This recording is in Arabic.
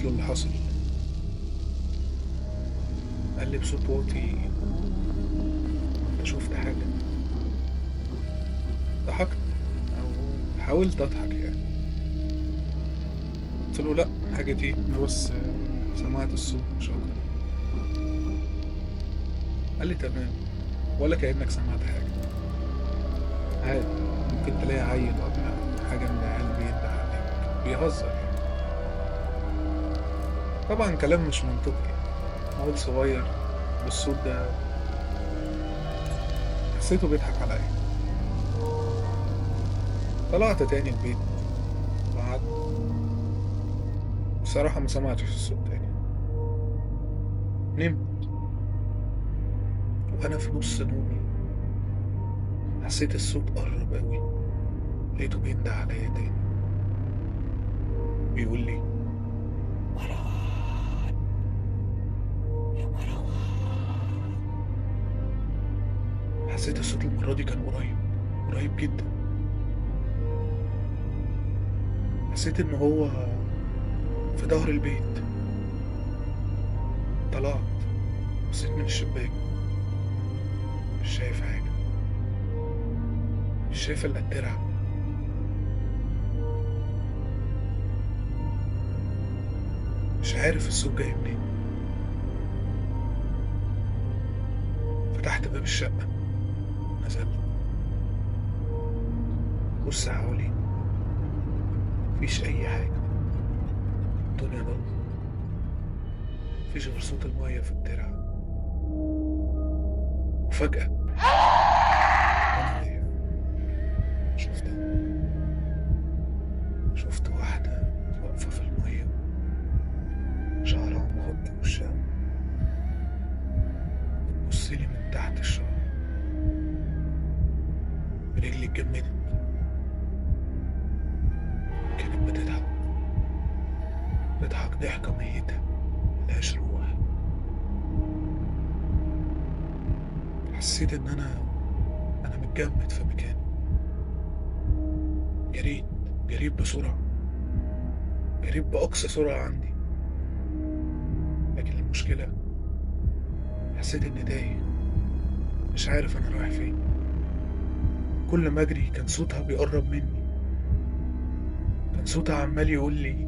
له اللي حصل. قال لي بصوت واطي: انت شفت حاجة؟ ضحكت او حاولت اضحك يعني. قلت له: لا، حاجة ايه، انا بس سمعت الصوت مش اكتر. قال لي: تمام، ولا كأنك سمعت حاجة. عادي، ممكن تلاقي عيل ولا حاجة من العيال بينده عليك، بيهزر يعني. طبعا كلام مش منطقي، عيل صغير بالصوت ده. حسيته بيضحك عليا. طلعت تاني البيت وقعدت. بصراحة ما سمعتش الصوت تاني. نمت. وأنا في نص نومي حسيت الصوت قرب أوي. لقيته بينده عليا تاني، بيقول لي: مروان، يا مروان. حسيت الصوت المرة دي كان قريب، قريب جدا. حسيت إن هو في ظهر البيت. طلعت، بصيت من الشباك. مش شايف حاجة، مش شايف إلا الترعة. مش عارف الصوت جاي منين. فتحت باب الشقة، نزلت. بص حوالينا، مفيش أي حاجة. الدنيا ضلمة، مفيش غير صوت المية في الترعة. وفجأة وأنا واقف شفتها. شفت واحدة واقفة في المية، شعرها مغطي وشها، بتبصلي من تحت الشعر. رجلي اتجمدت. كانت بتضحك، بتضحك ضحكة ميتة ملهاش روح. حسيت إن أنا متجمد في مكاني. جريت، جريت بسرعة، جريت بأقصى سرعة عندي. لكن المشكلة، حسيت إني تايه، مش عارف أنا رايح فين. كل ما أجري كان صوتها بيقرب مني. كان صوتها عمال يقول لي: